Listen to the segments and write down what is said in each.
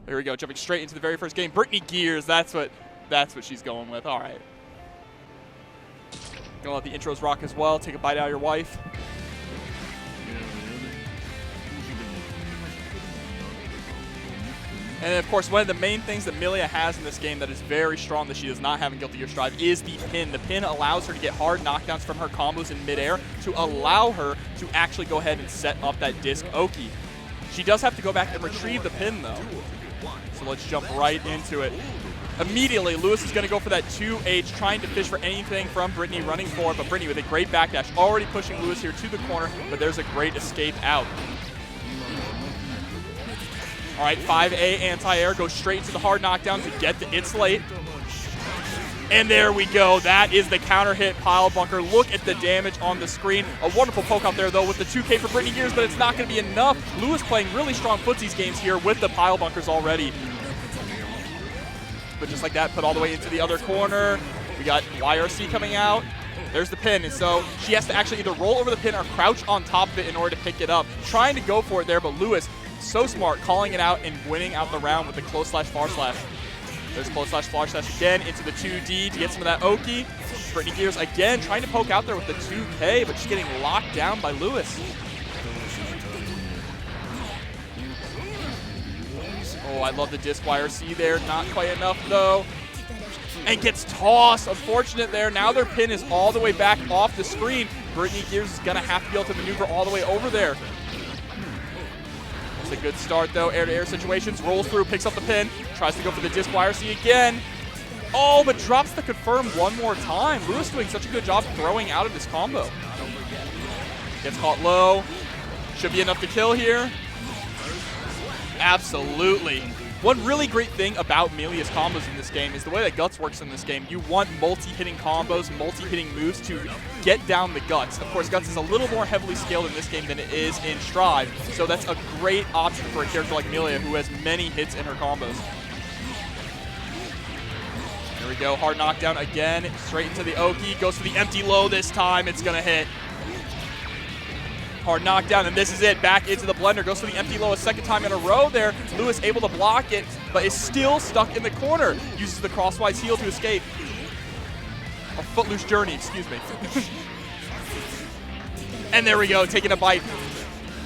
Here we go, jumping straight into the very first game. BrineyGears, that's what she's going with. All right. Gonna let the intros rock as well. Take a bite out of your wife. And of course, one of the main things that Millia has in this game that is very strong that she does not have in Guilty Gear Strive is the pin. The pin allows her to get hard knockdowns from her combos in midair to allow her to actually go ahead and set up that disc Oki. She does have to go back and retrieve the pin though. So let's jump right into it. Immediately, Lewis is going to go for that 2H, trying to fish for anything from Britney, running forward, but Britney with a great backdash, already pushing Lewis here to the corner, but there's a great escape out. All right, 5A anti-air, goes straight into the hard knockdown to get the It's Late. And there we go. That is the counter hit pile bunker. Look at the damage on the screen. A wonderful poke out there, though, with the 2K for BrineyGears, but it's not going to be enough. Lewis playing really strong footsies games here with the pile bunkers already. But just like that, put all the way into the other corner. We got YRC coming out. There's the pin, and so she has to actually either roll over the pin or crouch on top of it in order to pick it up. Trying to go for it there, but Lewis, so smart, calling it out and winning out the round with the close slash far slash. There's close slash far slash again into the 2D to get some of that Oki. BrineyGears again trying to poke out there with the 2K, but just getting locked down by Lewis. Oh, I love the disc YRC there. Not quite enough, though. And gets tossed. Unfortunate there. Now their pin is all the way back off the screen. BrineyGears is going to have to be able to maneuver all the way over there. It's a good start, though. Air-to-air situations. Rolls through, picks up the pin. Tries to go for the disc YRC again. Oh, but drops the confirm one more time. Lewis doing such a good job throwing out of this combo. Gets caught low. Should be enough to kill here. Absolutely. One really great thing about Millia's combos in this game is the way that Guts works in this game. You want multi-hitting combos, multi-hitting moves to get down the Guts. Of course, Guts is a little more heavily scaled in this game than it is in Strive, so that's a great option for a character like Millia who has many hits in her combos. Here we go, hard knockdown again, straight into the Oki, goes for the empty low this time, it's gonna hit. Hard knockdown, and this is it. Back into the blender. Goes for the empty low a second time in a row there. Lewis able to block it, but is still stuck in the corner. Uses the crosswise heel to escape. A footloose journey, excuse me. And there we go, taking a bite.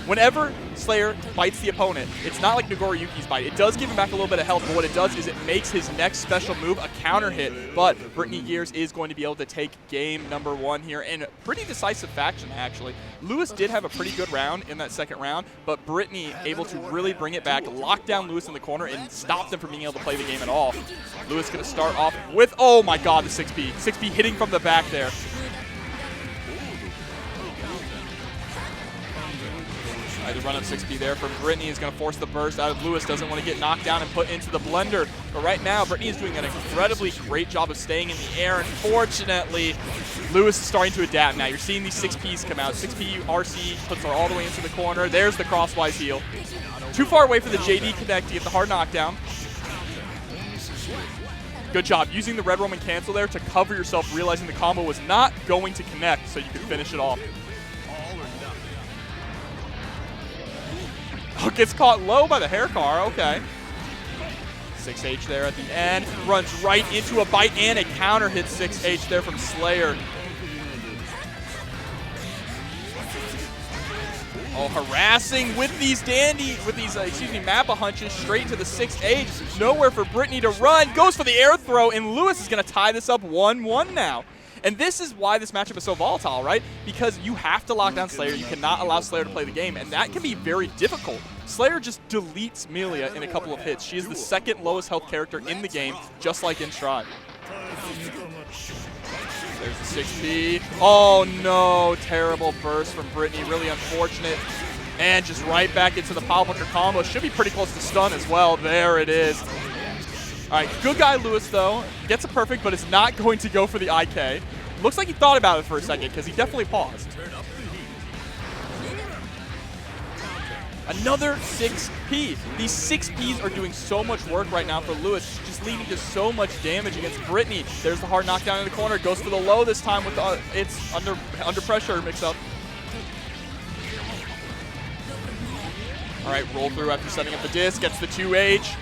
Whenever Slayer bites the opponent, it's not like Nagoriyuki's bite. It does give him back a little bit of health, but what it does is it makes his next special move a counter hit. But BrineyGears is going to be able to take game number 1 here in a pretty decisive fashion, actually. Lewis did have a pretty good round in that second round, but Britney able to really bring it back, lock down Lewis in the corner, and stop them from being able to play the game at all. Lewis going to start off with, oh my god, the 6P. 6P hitting from the back there. The run up 6P there from Britney is going to force the burst out of Lewis. Doesn't want to get knocked down and put into the blender. But right now, Britney is doing an incredibly great job of staying in the air. Unfortunately, Lewis is starting to adapt now. You're seeing these 6Ps come out. 6P RC puts her all the way into the corner. There's the crosswise heel. Too far away for the JD connect to get the hard knockdown. Good job using the red Roman cancel there to cover yourself, realizing the combo was not going to connect so you could finish it off. Oh, gets caught low by the hair car, okay. 6H there at the end, runs right into a bite and a counter hit 6H there from Slayer. Oh, harassing with these Mappa hunches straight to the 6H. Nowhere for Britney to run, goes for the air throw, and Lewis is gonna tie this up 1-1 now. And this is why this matchup is so volatile, right? Because you have to lock down Slayer. You cannot allow Slayer to play the game, and that can be very difficult. Slayer just deletes Millia in a couple of hits. She is the second lowest health character in the game, just like in Strive. There's the 6P. Oh no, terrible burst from Britney, really unfortunate. And just right back into the pile bunker combo. Should be pretty close to stun as well. There it is. All right, good guy Lewis, though. Gets a perfect, but is not going to go for the IK. Looks like he thought about it for a second, because he definitely paused. Another 6P. These 6Ps are doing so much work right now for Lewis, just leading to so much damage against Britney. There's the hard knockdown in the corner. Goes for the low this time with the, it's under pressure mix-up. All right, roll through after setting up the disc. Gets the 2H.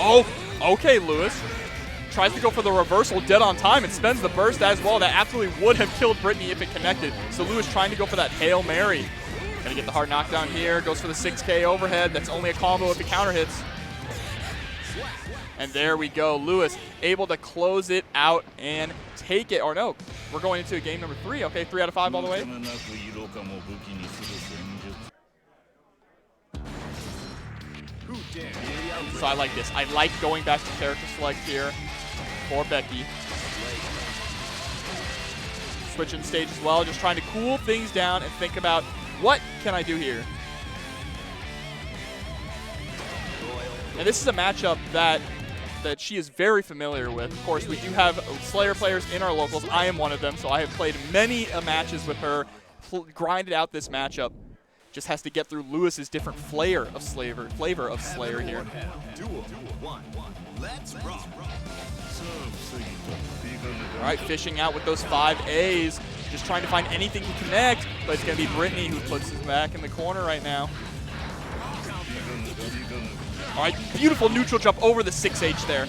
Oh, okay, Lewis. Tries to go for the reversal dead on time and spends the burst as well. That absolutely would have killed Britney if it connected. So Lewis trying to go for that Hail Mary. Gonna get the hard knockdown here. Goes for the 6K overhead. That's only a combo if it counter hits. And there we go. Lewis able to close it out and take it. Or no, we're going into game number 3. Okay, 3 out of 5 all the way. So I like this. I like going back to character select here for Becky. Switching stage as well, just trying to cool things down and think about what can I do here. And this is a matchup that she is very familiar with. Of course, we do have Slayer players in our locals. I am one of them, so I have played many matches with her, grinded out this matchup. Just has to get through Lewis's different flavor of Slayer here. All right, fishing out with those 5As, just trying to find anything to connect, but it's going to be Britney who puts his back in the corner right now. All right, beautiful neutral jump over the 6H there.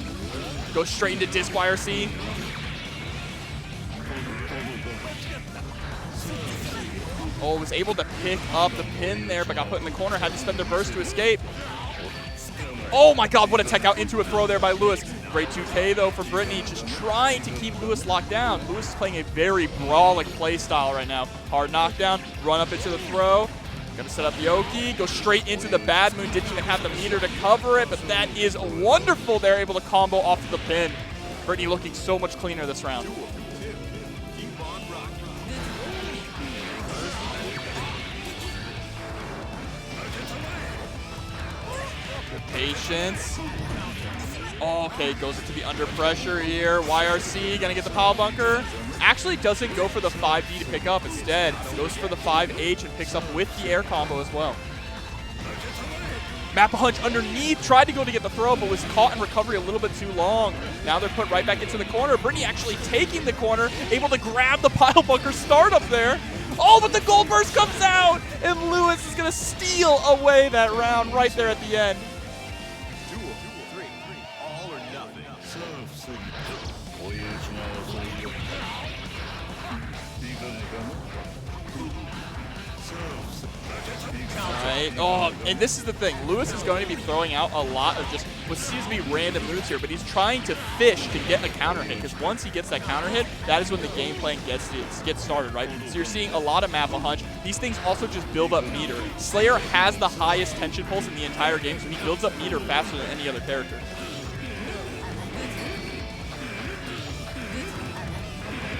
Goes straight into disc YRC. Oh, was able to pick up the pin there, but got put in the corner. Had to spend their burst to escape. Oh my God, what a tech out into a throw there by Lewis. Great 2K though for Britney, just trying to keep Lewis locked down. Lewis is playing a very brawling play style right now. Hard knockdown, run up into the throw. Gonna set up the Oki, go straight into the bad moon. Didn't even have the meter to cover it, but that is wonderful. They're able to combo off of the pin. Britney looking so much cleaner this round. Patience. Oh, okay, goes into the under pressure here. YRC gonna get the power bunker. Actually doesn't go for the 5D to pick up. Instead, goes for the 5H and picks up with the air combo as well. Map Hunch underneath, tried to go to get the throw, but was caught in recovery a little bit too long. Now they're put right back into the corner. Britney actually taking the corner, able to grab the pile bunker start up there. Oh, but the gold burst comes out, and Lewis is gonna steal away that round right there at the end. Right. Oh, and this is the thing. Lewis is going to be throwing out a lot of just what seems to be random moves here, but he's trying to fish to get a counter hit, because once he gets that counter hit, that is when the game plan gets started, right? So you're seeing a lot of Mappa Hunch. These things also just build up meter. Slayer has the highest tension pulse in the entire game, so he builds up meter faster than any other character.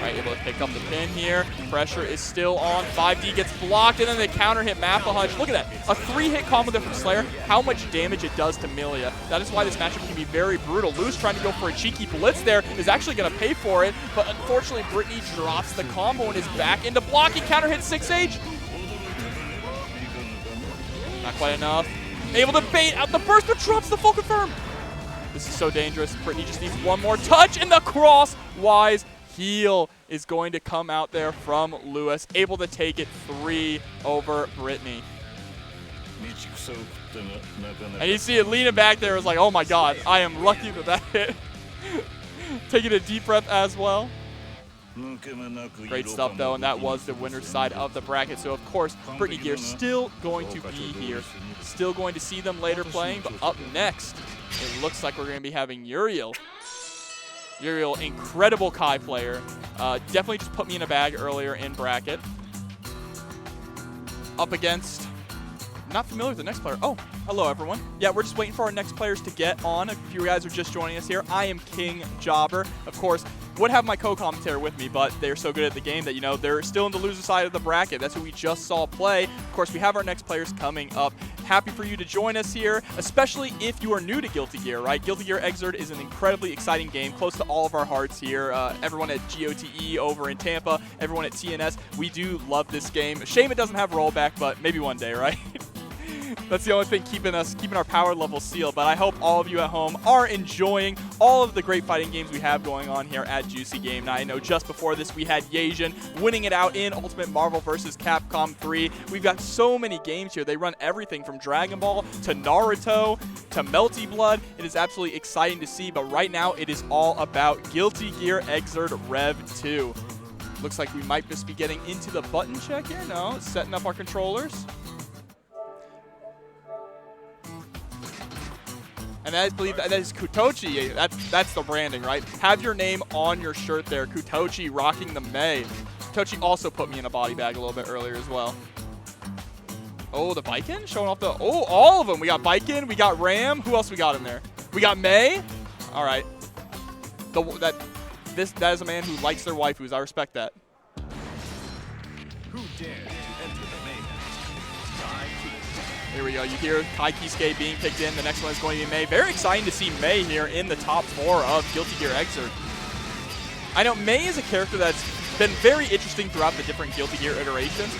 Right, able to pick up the pin here. Pressure is still on. 5D gets blocked, and then they counter hit Mappa Hunch. Look at that. A 3-hit combo there from Slayer. How much damage it does to Millia. That is why this matchup can be very brutal. Lewis trying to go for a cheeky blitz there is actually going to pay for it, but unfortunately Britney drops the combo and is back into blocking. Counter hit 6H. Not quite enough. Able to bait out the burst, but drops the full confirm. This is so dangerous. Britney just needs one more touch, and the crosswise heel is going to come out there from Lewis, able to take it 3 over Britney. And you see it leaning back there, was like, oh my God, I am lucky that that hit. Taking a deep breath as well. Great stuff though, and that was the winner's side of the bracket. So of course, BrineyGears still going to be here. Still going to see them later playing, but up next, it looks like we're going to be having Uriel. Uriel, incredible Kai player. Definitely just put me in a bag earlier in bracket. Up against, not familiar with the next player. Oh, hello everyone. Yeah, we're just waiting for our next players to get on. If you guys are just joining us here, I am King Jobber. Of course, would have my co-commentator with me, but they're so good at the game that, you know, they're still in the loser side of the bracket. That's who we just saw play. Of course, we have our next players coming up. Happy for you to join us here, especially if you are new to Guilty Gear, right? Guilty Gear Xrd is an incredibly exciting game, close to all of our hearts here. Everyone at GOTE over in Tampa, everyone at TNS, we do love this game. Shame it doesn't have rollback, but maybe one day, right? That's the only thing keeping our power level sealed. But I hope all of you at home are enjoying all of the great fighting games we have going on here at Juicy Game Night. I know just before this we had Yasian winning it out in Ultimate Marvel vs. Capcom 3. We've got so many games here. They run everything from Dragon Ball to Naruto to Melty Blood. It is absolutely exciting to see, but right now it is all about Guilty Gear Xrd Rev 2. Looks like we might just be getting into the button check here. No, setting up our controllers. And I believe that is Kuutochi. That's the branding, right? Have your name on your shirt there. Kuutochi rocking the May. Kuutochi also put me in a body bag a little bit earlier as well. Oh, the Biken showing off the, oh, all of them. We got Biken, we got Ram. Who else we got in there? We got May. All right. That is a man who likes their waifus. I respect that. Who dares to enter the main? Here we go. You hear Kai Kisuke being picked in. The next one is going to be May. Very exciting to see May here in the top 4 of Guilty Gear Xrd. I know May is a character that's been very interesting throughout the different Guilty Gear iterations.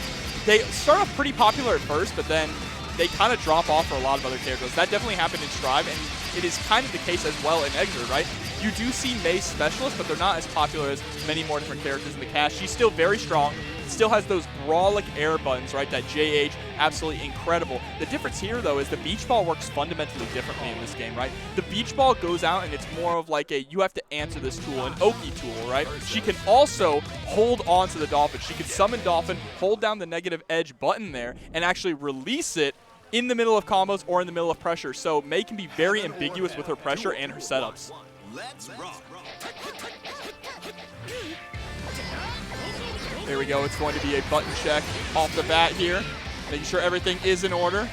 They start off pretty popular at first, but then they kind of drop off for a lot of other characters. That definitely happened in Strive, and it is kind of the case as well in Xrd, right? You do see May specialists, but they're not as popular as many more different characters in the cast. She's still very strong, still has those brawlic air buttons, right? That JH, absolutely incredible. The difference here, though, is the beach ball works fundamentally differently in this game, right? The beach ball goes out, and it's more of like a, you have to answer this tool, an Oki tool, right? She can also hold on to the Dolphin. She can summon Dolphin, hold down the negative edge button there, and actually release it in the middle of combos or in the middle of pressure. So May can be very ambiguous with her pressure and her setups. Let's rock. There we go. It's going to be a button check off the bat here, making sure everything is in order.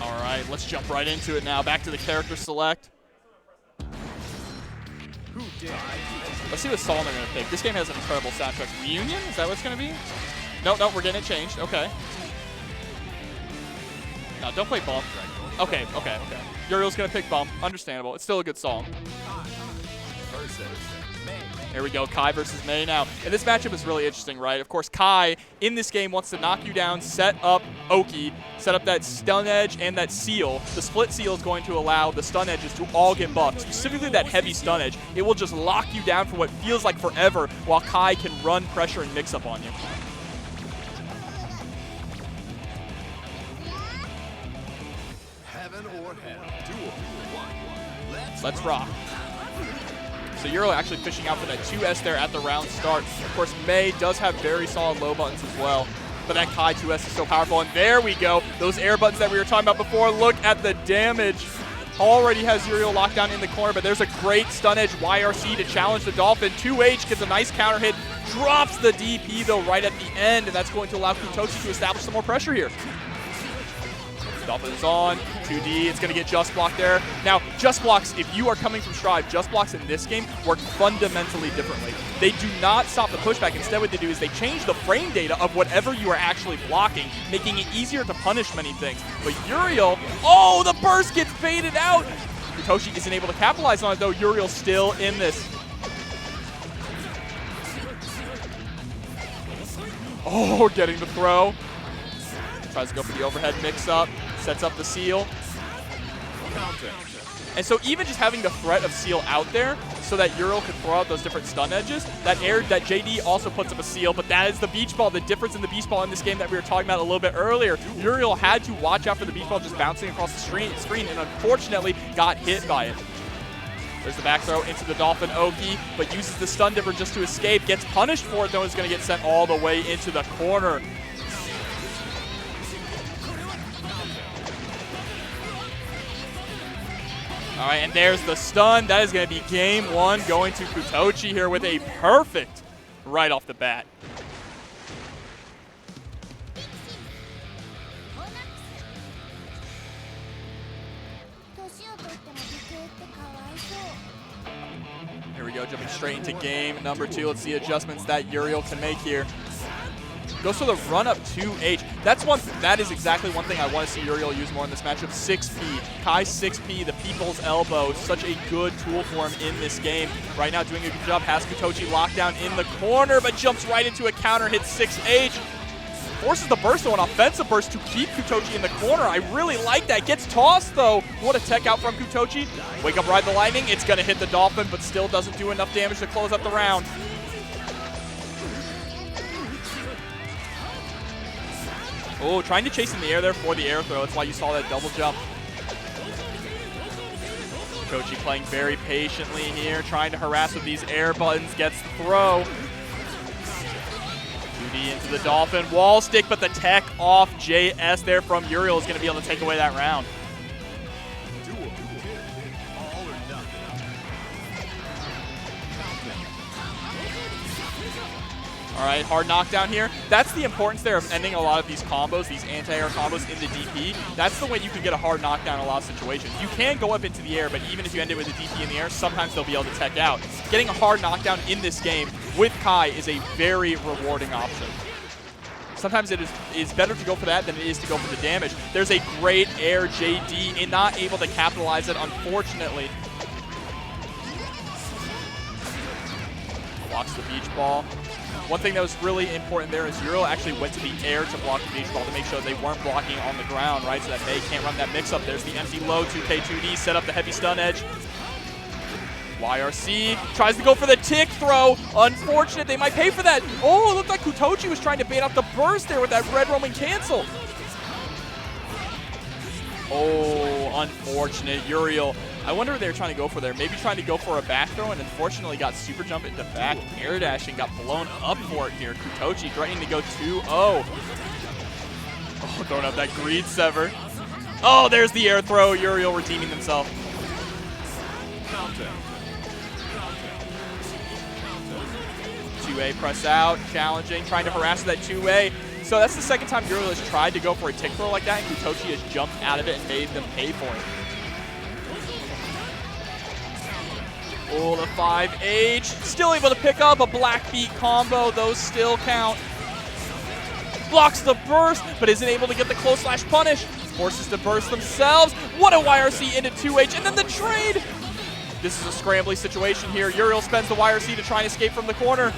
All right, let's jump right into it now. Back to the character select. Let's see what song they're going to pick. This game has an incredible soundtrack. Reunion? Is that what it's going to be? No, we're getting it changed. Okay. No, don't play Bump. Okay. Uriel's going to pick Bump. Understandable. It's still a good song. There we go. Kai versus May now. And this matchup is really interesting, right? Of course, Kai in this game wants to knock you down, set up Oki, set up that stun edge and that seal. The split seal is going to allow the stun edges to all get buffed, specifically that heavy stun edge. It will just lock you down for what feels like forever while Kai can run pressure and mix up on you. Heaven or hell. Duel 1. Let's rock. So Uriel actually fishing out for that 2S there at the round start. Of course, May does have very solid low buttons as well. But that Kai 2S is so powerful. And there we go. Those air buttons that we were talking about before. Look at the damage. Already has Uriel locked down in the corner, but there's a great stun edge YRC to challenge the Dolphin. 2H gets a nice counter hit. Drops the DP, though, right at the end. And that's going to allow Kuutochi to establish some more pressure here. Dolphin is on, 2D, it's going to get Just Block there. Now, Just Blocks, if you are coming from Strive, Just Blocks in this game work fundamentally differently. They do not stop the pushback. Instead, what they do is they change the frame data of whatever you are actually blocking, making it easier to punish many things. But Uriel, oh, the burst gets baited out! Kuutochi isn't able to capitalize on it, though. Uriel's still in this. Oh, getting the throw. Tries to go for the overhead mix-up, sets up the seal. And so even just having the threat of seal out there so that Uriel could throw out those different stun edges, that JD also puts up a seal, but that is the beach ball, the difference in the beach ball in this game that we were talking about a little bit earlier. Uriel had to watch out for the beach ball just bouncing across the screen and unfortunately got hit by it. There's the back throw into the Dolphin Oki, but uses the stun dipper just to escape, gets punished for it, though is going to get sent all the way into the corner. All right, and there's the stun. That is going to be game 1 going to Kuutochi here with a perfect right off the bat. Here we go, jumping straight into game number 2. Let's see adjustments that Uriel can make here. Goes for the run-up 2H. That is exactly one thing I want to see Uriel use more in this matchup. 6P. Kai 6P, the people's elbow. Such a good tool for him in this game. Right now doing a good job. Has Kuutochi locked down in the corner, but jumps right into a counter, hits 6H. Forces the burst, though, an offensive burst to keep Kuutochi in the corner. I really like that. Gets tossed, though. What a tech out from Kuutochi. Wake up, ride the lightning. It's going to hit the Dolphin, but still doesn't do enough damage to close up the round. Oh, trying to chase in the air there for the air throw. That's why you saw that double jump. Kuutochi playing very patiently here, trying to harass with these air buttons. Gets the throw. 2D into the Dolphin. Wall stick, but the tech off JS there from Uriel is going to be able to take away that round. All right, hard knockdown here. That's the importance there of ending a lot of these combos, these anti-air combos in the DP. That's the way you can get a hard knockdown in a lot of situations. You can go up into the air, but even if you end it with a DP in the air, sometimes they'll be able to tech out. Getting a hard knockdown in this game with Kai is a very rewarding option. Sometimes it is better to go for that than it is to go for the damage. There's a great air JD and not able to capitalize it, unfortunately. Blocks the beach ball. One thing that was really important there is Uriel actually went to the air to block the beach ball to make sure they weren't blocking on the ground, right? So that they can't run that mix-up. There's the empty low, 2K2D, set up the heavy stun edge. YRC tries to go for the tick throw. Unfortunate, they might pay for that. Oh, it looked like Kuutochi was trying to bait out the burst there with that red Roman cancel. Oh, unfortunate. Uriel, I wonder what they were trying to go for there. Maybe trying to go for a back throw and unfortunately got super jump into back air dash and got blown up for it here. Kuutochi threatening to go 2-0. Oh, throwing out that greed sever. Oh, there's the air throw. Uriel redeeming themselves. 2A press out, challenging, trying to harass that 2A. So that's the second time Uriel has tried to go for a tick throw like that, and Kuutochi has jumped out of it and made them pay for it. Oh, the 5H. Still able to pick up a black beat combo. Those still count. Blocks the burst, but isn't able to get the close slash punish. Forces the burst themselves. What a YRC into 2H, and then the trade. This is a scrambly situation here. Uriel spends the YRC to try and escape from the corner.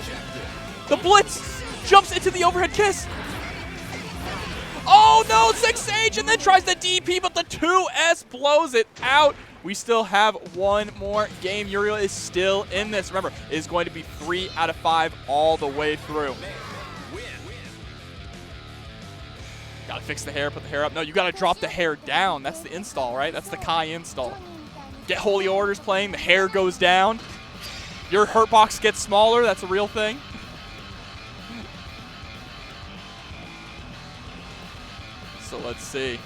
The blitz jumps into the overhead kiss. Oh no, 6H, and then tries the DP, but the 2S blows it out. We still have one more game. Uriel is still in this. Remember, it is going to be 3 out of 5 all the way through. Gotta fix the hair, put the hair up. No, you gotta drop the hair down. That's the install, right? That's the Kai install. Get Holy Orders playing, the hair goes down. Your hurt box gets smaller, that's a real thing. So let's see.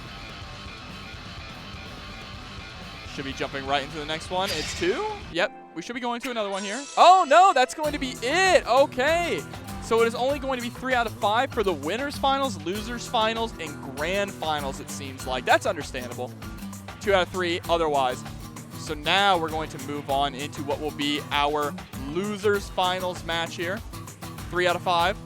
Should be jumping right into the next one. It's 2. Yep, we should be going to another one here. Oh no, that's going to be it. Okay. So it is only going to be 3 out of 5 for the winners finals, losers finals, and grand finals, it seems like. That's understandable. 2 out of 3 otherwise. So now we're going to move on into what will be our losers finals match here. 3 out of 5.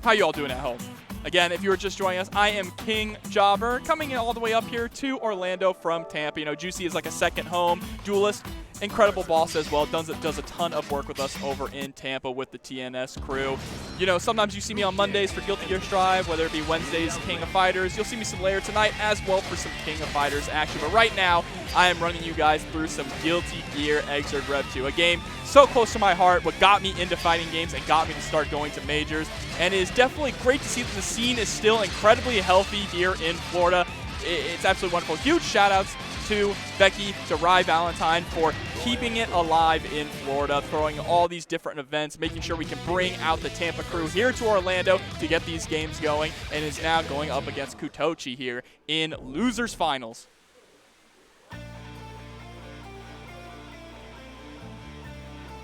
How you all doing at home? Again, if you were just joining us, I am King Jobber, coming in all the way up here to Orlando from Tampa. You know, Juicy is like a second home, duelist, incredible boss as well. Does a ton of work with us over in Tampa with the TNS crew. You know, sometimes you see me on Mondays for Guilty Gear Strive, whether it be Wednesdays, King of Fighters. You'll see me some later tonight as well for some King of Fighters action. But right now, I am running you guys through some Guilty Gear Xrd Rev 2, a game so close to my heart, what got me into fighting games and got me to start going to majors. And it is definitely great to see that the scene is still incredibly healthy here in Florida. It's absolutely wonderful. Huge shout-outs to Becky, to Rye Valentine for keeping it alive in Florida, throwing all these different events, making sure we can bring out the Tampa crew here to Orlando to get these games going, and is now going up against Kuutochi here in losers finals.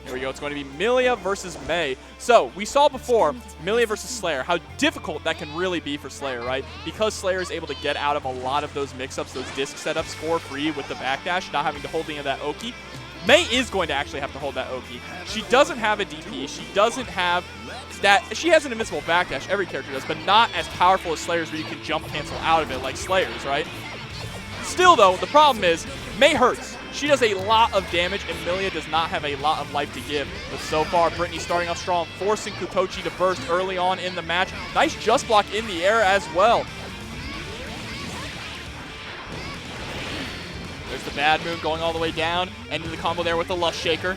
Here we go. It's going to be Millia versus May. So we saw before Millia versus Slayer, how difficult that can really be for Slayer, right? Because Slayer is able to get out of a lot of those mix-ups, those disc setups for free with the backdash, not having to hold any of that Oki. Mei is going to actually have to hold that Oki. She doesn't have a DP. She doesn't have that. She has an invincible backdash. Every character does, but not as powerful as Slayer's where you can jump cancel out of it like Slayer's, right? Still, though, the problem is Mei hurts. She does a lot of damage, and Millia does not have a lot of life to give. But so far, Britney starting off strong, forcing Kuutochi to burst early on in the match. Nice just block in the air as well. There's the bad move going all the way down, ending the combo there with the Lust Shaker.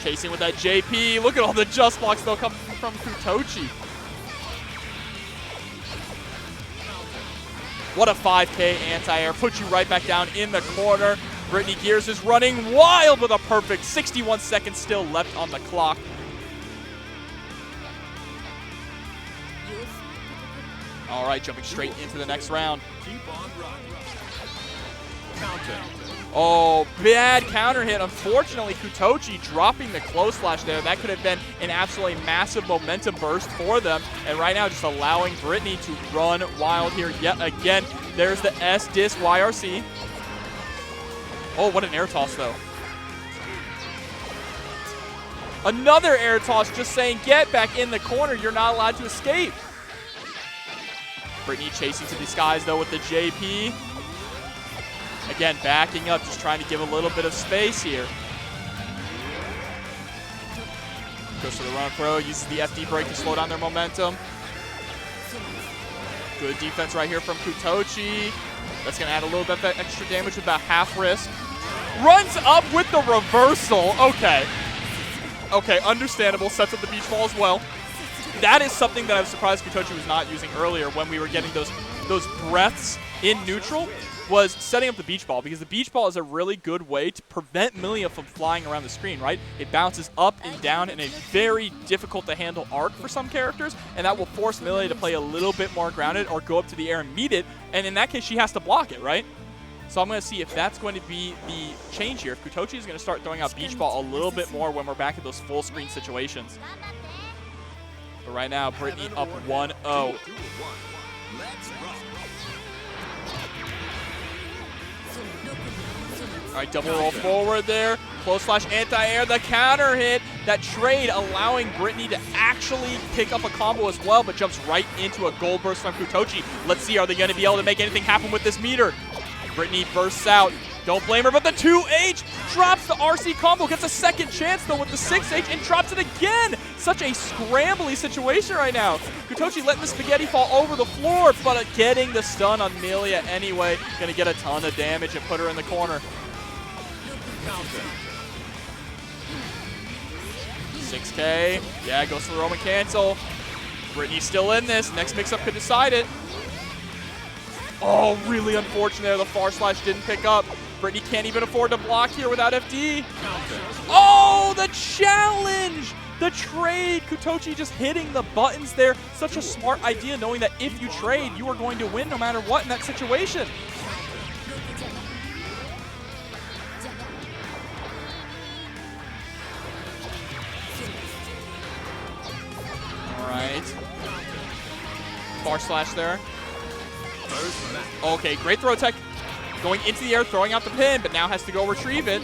Chasing with that JP. Look at all the just blocks, though, coming from Kuutochi. What a 5K anti-air. Puts you right back down in the corner. BrineyGears is running wild with a perfect 61 seconds still left on the clock. All right, jumping straight into the next round. Oh, bad counter hit. Unfortunately, Kuutochi dropping the close slash there. That could have been an absolutely massive momentum burst for them. And right now, just allowing Britney to run wild here yet again. There's the S-Disc YRC. Oh, what an air toss, though. Another air toss just saying, get back in the corner. You're not allowed to escape. Britney chasing to the skies, though, with the JP. Again, backing up, just trying to give a little bit of space here. Goes for the run throw, uses the FD break to slow down their momentum. Good defense right here from Kuutochi. That's going to add a little bit of extra damage with about half risk. Runs up with the reversal. Okay. Okay, understandable. Sets up the beach ball as well. That is something that I was surprised Kuutochi was not using earlier when we were getting those breaths in neutral, was setting up the beach ball, because the beach ball is a really good way to prevent Millia from flying around the screen, right? It bounces up and down in a very difficult to handle arc for some characters, and that will force Millia to play a little bit more grounded or go up to the air and meet it, and in that case, she has to block it, right? So I'm going to see if that's going to be the change here. If Kuutochi is going to start throwing out beach ball a little bit more when we're back at those full screen situations. But right now, Britney up 1-0. All right, double roll forward there. Close slash anti-air, the counter hit. That trade allowing Britney to actually pick up a combo as well, but jumps right into a gold burst from Kuutochi. Let's see, are they going to be able to make anything happen with this meter? Britney bursts out. Don't blame her, but the 2H drops the RC combo. Gets a second chance, though, with the 6H and drops it again. Such a scrambly situation right now. Kuutochi letting the spaghetti fall over the floor, but getting the stun on Millia anyway. Going to get a ton of damage and put her in the corner. 6K. Yeah, goes for the Roman cancel. Britney's still in this. Next mix-up could decide it. Oh, really unfortunate there. The far slash didn't pick up. Britney can't even afford to block here without FD. Oh, the challenge! The trade. Kuutochi just hitting the buttons there. Such a smart idea, knowing that if you trade, you are going to win no matter what in that situation. All right. Far slash there. Okay, great throw tech. Going into the air, throwing out the pin, but now has to go retrieve it.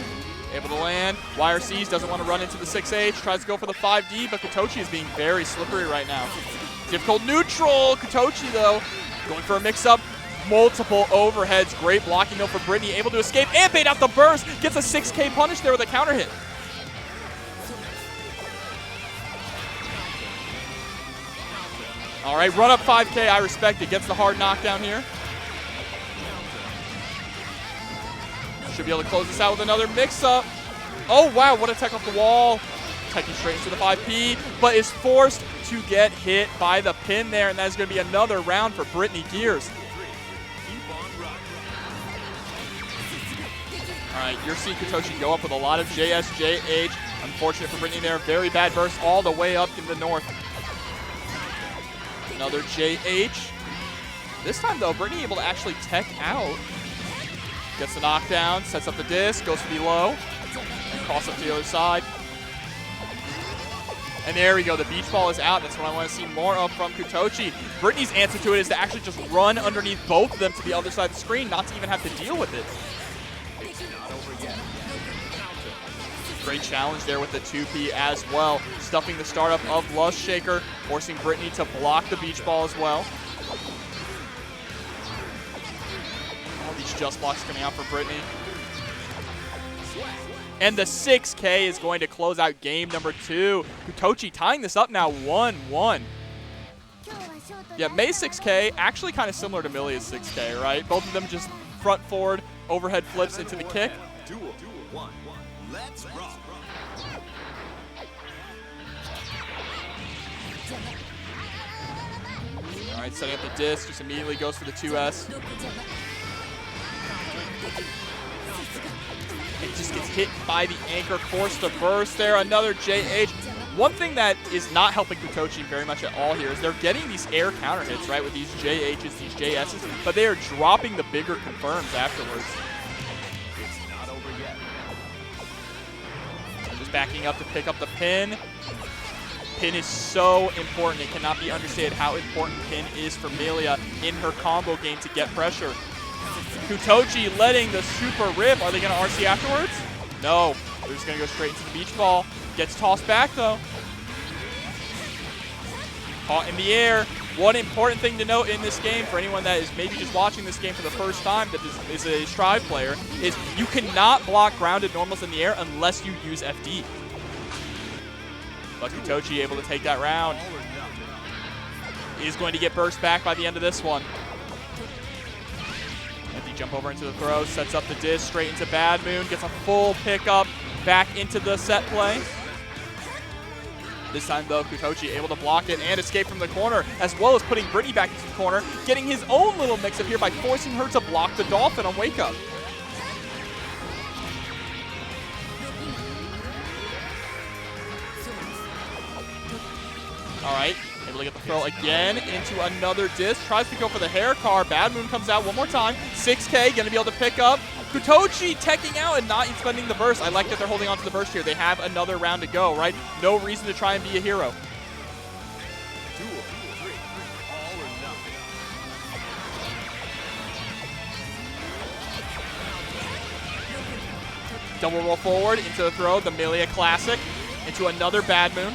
Able to land. YRCs doesn't want to run into the 6H. Tries to go for the 5D, but Kuutochi is being very slippery right now. Difficult neutral. Kuutochi, though, going for a mix-up. Multiple overheads. Great blocking, though, for Britney. Able to escape and bait out the burst. Gets a 6K punish there with a counter hit. All right, run up 5K. I respect it. Gets the hard knockdown here. Should be able to close this out with another mix-up. Oh, wow, what a tech off the wall. Teching straight into the 5P, but is forced to get hit by the pin there, and that is going to be another round for BrineyGears. All right, you're seeing Kuutochi go up with a lot of JS, JH. Unfortunate for Britney there. Very bad burst all the way up in the north. Another JH. This time, though, Britney able to actually tech out. Gets the knockdown, sets up the disc, goes for the low, and cross up to the other side. And there we go, the beach ball is out. That's what I want to see more of from Kuutochi. Britney's answer to it is to actually just run underneath both of them to the other side of the screen, not to even have to deal with it. Great challenge there with the 2P as well. Stuffing the startup of Lust Shaker, forcing Britney to block the beach ball as well. All these just blocks coming out for Britney. And the 6K is going to close out game number 2. Kuutochi tying this up now 1-1. Yeah, May's 6K actually kind of similar to Millia's 6K, right? Both of them just front forward, overhead flips into the kick. Duel. 1-1. Let's rock. All right, setting up the disc, just immediately goes for the 2S. It just gets hit by the anchor, forced to burst there. Another JH. One thing that is not helping Kuutochi very much at all here is they're getting these air counter hits, right, with these JHs, these JSs, but they are dropping the bigger confirms afterwards. It's not over yet. Just backing up to pick up the pin. Pin is so important. It cannot be understated how important pin is for Millia in her combo game to get pressure. Kuutochi letting the super rip. Are they going to RC afterwards? No. They're just going to go straight into the beach ball. Gets tossed back, though. Caught in the air. One important thing to note in this game, for anyone that is maybe just watching this game for the first time that is a Strive player, is you cannot block grounded normals in the air unless you use FD. But Kuutochi able to take that round. Is going to get burst back by the end of this one. Empty jump over into the throw, sets up the disc, straight into Bad Moon, gets a full pickup back into the set play. This time, though, Kuutochi able to block it and escape from the corner, as well as putting Britney back into the corner, getting his own little mix-up here by forcing her to block the Dolphin on Wake Up. All right, able to get the throw again into another disc. Tries to go for the hair car. Bad Moon comes out one more time. 6K, going to be able to pick up. Kuutochi teching out and not spending the burst. I like that they're holding on to the burst here. They have another round to go, right? No reason to try and be a hero. Duel 3. All or nothing. Double roll forward into the throw. The Millia classic. Into another Bad Moon.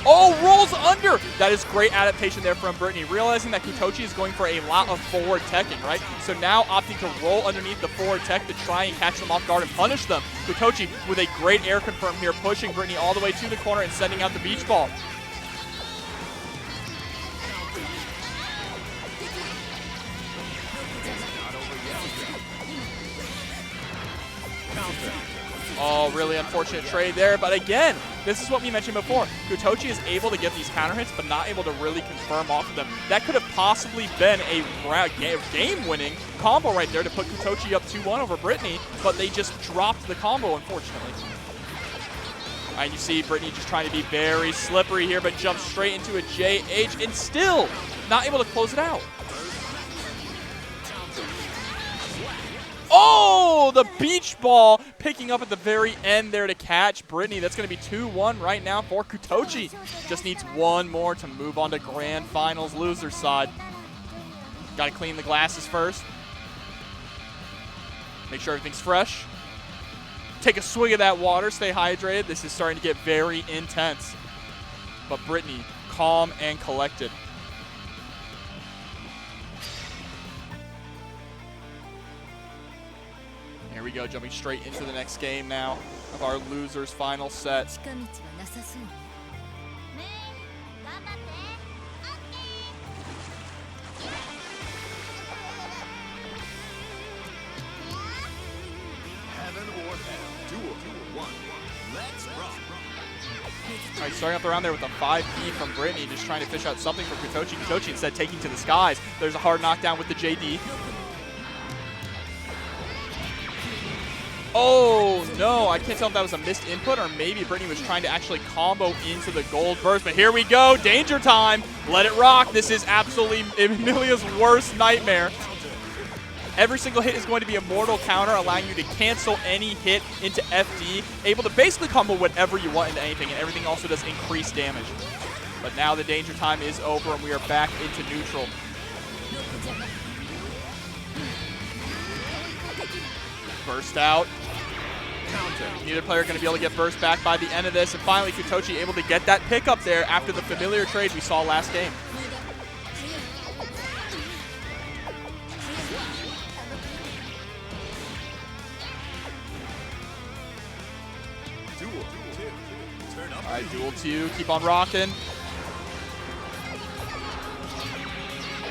Oh, rolls under! That is great adaptation there from Britney, realizing that Kuutochi is going for a lot of forward teching, right? So now opting to roll underneath the forward tech to try and catch them off guard and punish them. Kuutochi with a great air confirm here, pushing Britney all the way to the corner and sending out the beach ball. Oh, really unfortunate trade there, but again, this is what we mentioned before. Kuutochi is able to get these counter hits, but not able to really confirm off of them. That could have possibly been a game-winning combo right there to put Kuutochi up 2-1 over Britney, but they just dropped the combo, unfortunately. All right, you see Britney just trying to be very slippery here, but jumps straight into a JH and still not able to close it out. Oh, the beach ball picking up at the very end there to catch Britney. That's going to be 2-1 right now for Kuutochi. Just needs one more to move on to Grand Finals loser side. Got to clean the glasses first. Make sure everything's fresh. Take a swig of that water. Stay hydrated. This is starting to get very intense. But Britney, calm and collected. Here we go, jumping straight into the next game now of our losers final set. Heaven or hell. Duel 1. Let's rock. All right, starting up the round there with a 5P from Britney, just trying to fish out something for Kuutochi. Kuutochi instead taking to the skies. There's a hard knockdown with the JD. Oh, no, I can't tell if that was a missed input or maybe Britney was trying to actually combo into the gold burst. But here we go, danger time. Let it rock. This is absolutely Millia's worst nightmare. Every single hit is going to be a mortal counter, allowing you to cancel any hit into FD, able to basically combo whatever you want into anything, and everything also does increased damage. But now the danger time is over, and we are back into neutral. Burst out. Neither player going to be able to get burst back by the end of this. And finally, Kuutochi able to get that pick up there after the familiar trade we saw last game. All right, duel 2, keep on rocking.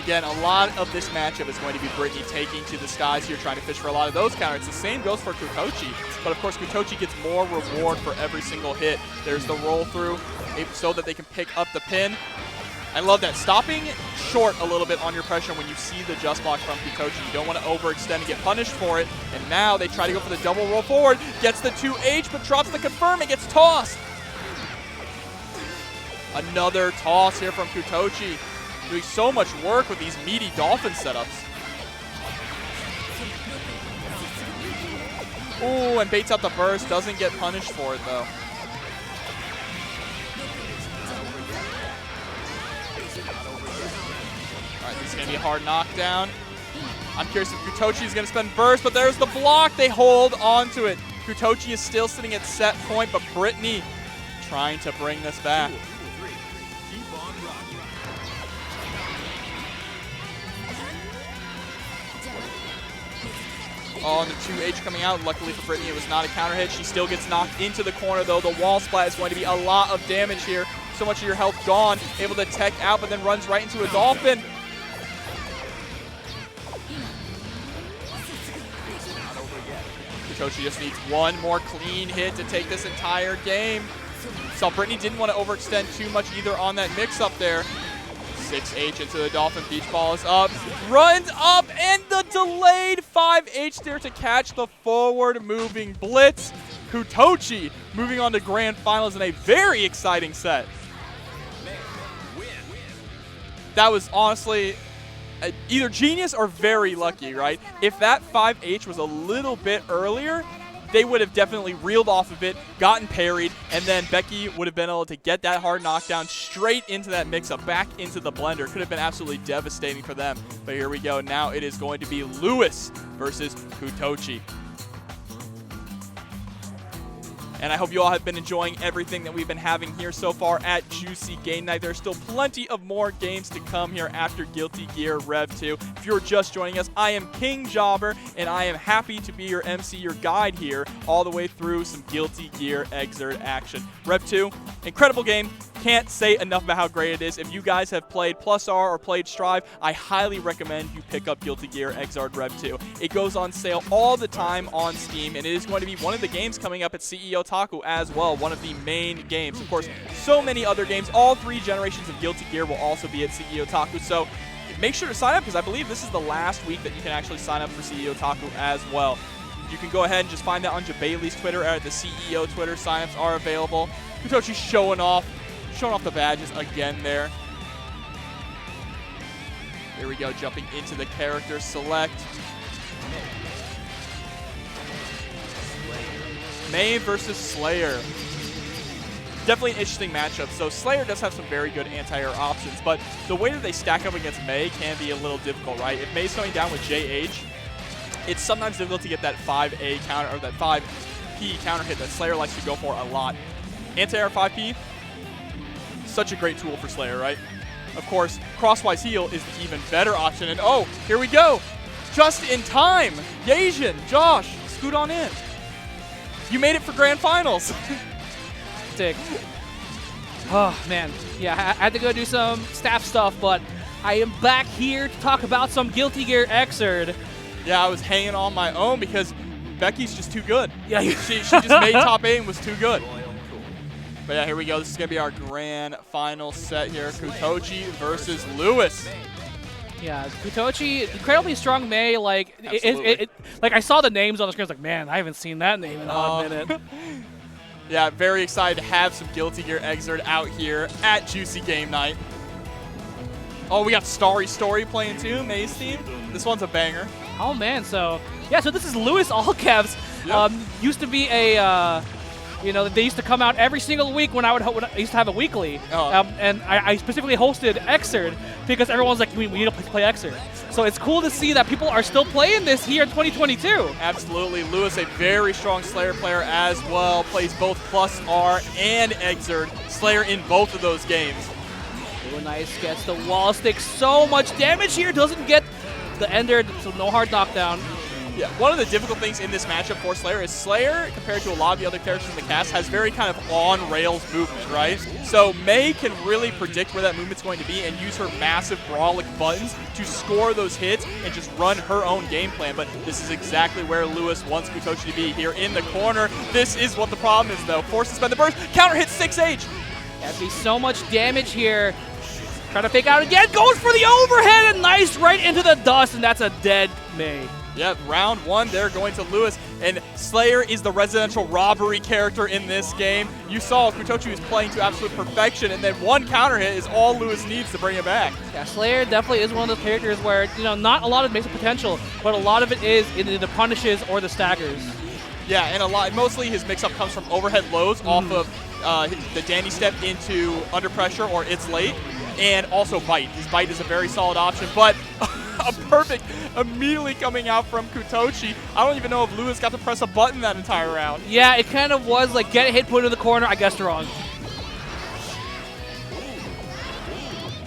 Again, a lot of this matchup is going to be Britney taking to the skies here, trying to fish for a lot of those counters. The same goes for Kuutochi, but of course Kuutochi gets more reward for every single hit. There's the roll through so that they can pick up the pin. I love that. Stopping short a little bit on your pressure when you see the just block from Kuutochi. You don't want to overextend and get punished for it. And now they try to go for the double roll forward. Gets the 2H, but drops the confirm and gets tossed. Another toss here from Kuutochi. Doing so much work with these meaty dolphin setups. Ooh, and baits out the burst. Doesn't get punished for it, though. All right, this is going to be a hard knockdown. I'm curious if Kuutochi is going to spend burst, but there's the block. They hold onto it. Kuutochi is still sitting at set point, but Britney trying to bring this back. Oh, and the 2H coming out. Luckily for Britney, it was not a counter hit. She still gets knocked into the corner, though. The wall splat is going to be a lot of damage here. So much of your health gone. Able to tech out, but then runs right into a dolphin. Kuutochi just needs one more clean hit to take this entire game. So Britney didn't want to overextend too much either on that mix-up there. 6H into the Dolphin. Beach ball is up. Runs up, and the delayed 5H there to catch the forward-moving blitz. Kuutochi moving on to grand finals in a very exciting set. That was honestly either genius or very lucky, right? If that 5H was a little bit earlier, they would have definitely reeled off of it, gotten parried, and then Becky would have been able to get that hard knockdown straight into that mix-up, back into the blender. Could have been absolutely devastating for them. But here we go. Now it is going to be Lewis versus Kuutochi. And I hope you all have been enjoying everything that we've been having here so far at Juicy Game Night. There's still plenty of more games to come here after Guilty Gear Rev 2. If you're just joining us, I am King Jobber, and I am happy to be your MC, your guide here, all the way through some Guilty Gear Exert action. Rev 2, incredible game. Can't say enough about how great it is. If you guys have played Plus R or played Strive, I highly recommend you pick up Guilty Gear Exard Rev 2. It goes on sale all the time on Steam, and it is going to be one of the games coming up at CEOtaku as well, one of the main games. Of course, so many other games. All 3 generations of Guilty Gear will also be at CEOtaku, so make sure to sign up because I believe this is the last week that you can actually sign up for CEOtaku as well. You can go ahead and just find that on Jabailey's Twitter or at the CEO Twitter. Signups are available. Kuutochi showing off the badges again there. Here we go, jumping into the character select. Mei versus Slayer. Definitely an interesting matchup. So Slayer does have some very good anti-air options, but the way that they stack up against Mei can be a little difficult, right? If Mei's coming down with JH, it's sometimes difficult to get that 5A counter, or that 5P counter hit that Slayer likes to go for a lot. Anti-air 5P, such a great tool for Slayer, right? Of course, crosswise heal is the even better option. And oh, here we go. Just in time. Yasian, Josh, scoot on in. You made it for grand finals. Sick. Oh, man. Yeah, I had to go do some staff stuff, but I am back here to talk about some Guilty Gear Xrd. Yeah, I was hanging on my own because Becky's just too good. Yeah, she just made top 8 and was too good. But yeah, here we go. This is going to be our grand final set here. Kuutochi versus Lewis. Yeah, Kuutochi, incredibly strong Mei. Like, like I saw the names on the screen. I was like, man, I haven't seen that name in a hot minute. Yeah, very excited to have some Guilty Gear Exert out here at Juicy Game Night. Oh, we got Starry Story playing too, Mei's theme. This one's a banger. Oh, man. So, yeah, so this is LUISALLCAPS. Yep. Used to be a You know, they used to come out every single week when I used to have a weekly. Oh. And I specifically hosted Xrd because everyone's like, we need to play Xrd. So it's cool to see that people are still playing this here in 2022. Absolutely. Lewis, a very strong Slayer player as well, plays both Plus R and Xrd. Slayer in both of those games. Ooh, nice, gets the wall stick. So much damage here, doesn't get the ender, so no hard knockdown. Yeah, one of the difficult things in this matchup for Slayer is Slayer, compared to a lot of the other characters in the cast, has very kind of on-rails movement, right? So Mei can really predict where that movement's going to be and use her massive brawlic buttons to score those hits and just run her own game plan. But this is exactly where Lewis wants Kuutochi to be here in the corner. This is what the problem is, though. Forced to spend the burst, counter hit 6H. That'd be so much damage here. Trying to fake out again, goes for the overhead, and nice right into the dust, and that's a dead Mei. Yep, round one, they're going to Lewis, and Slayer is the residential robbery character in this game. You saw Kuutochi was playing to absolute perfection, and then one counter hit is all Lewis needs to bring it back. Yeah, Slayer definitely is one of those characters where, you know, not a lot of basic potential, but a lot of it is in the punishes or the staggers. Yeah, and mostly his mix-up comes from overhead lows off of the Danny step into under pressure or it's late, and also bite. His bite is a very solid option, but a perfect immediately coming out from Kuutochi. I don't even know if Lewis got to press a button that entire round. Yeah, it kind of was like get a hit, put it in the corner. I guessed wrong.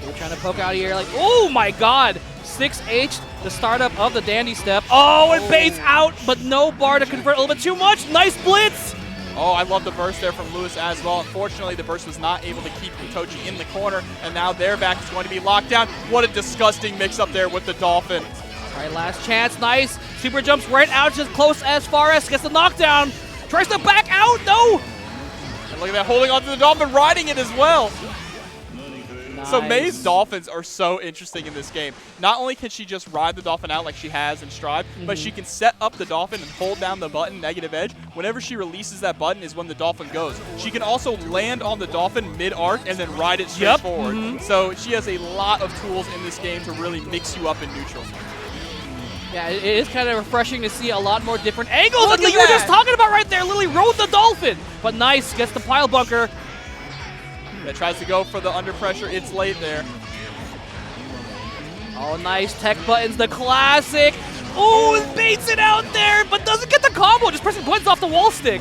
We're trying to poke out here like, oh my god. 6H, the startup of the Dandy step. Oh, it baits out, but no bar to convert a little bit too much. Nice blitz. Oh, I love the burst there from Lewis as well. Unfortunately, the burst was not able to keep Kuutochi in the corner, and now their back is going to be locked down. What a disgusting mix-up there with the Dolphin. All right, last chance. Nice. Super jumps right out, just close as far as gets the knockdown. Tries to back out. No. And look at that, holding onto the Dolphin, riding it as well. Nice. So Mei's Dolphins are so interesting in this game. Not only can she just ride the Dolphin out like she has in Strive, but she can set up the Dolphin and hold down the button, negative edge. Whenever she releases that button is when the Dolphin goes. She can also land on the Dolphin mid-arc and then ride it straight forward. So she has a lot of tools in this game to really mix you up in neutral. Yeah, it is kind of refreshing to see a lot more different angles Look like at you were that. just talking about right there. Literally rode the Dolphin. But nice, gets the pile bunker. That tries to go for the under pressure. It's late there. Oh, nice tech buttons, the classic. Oh, it baits it out there, but doesn't get the combo. Just pressing buttons off the wall stick.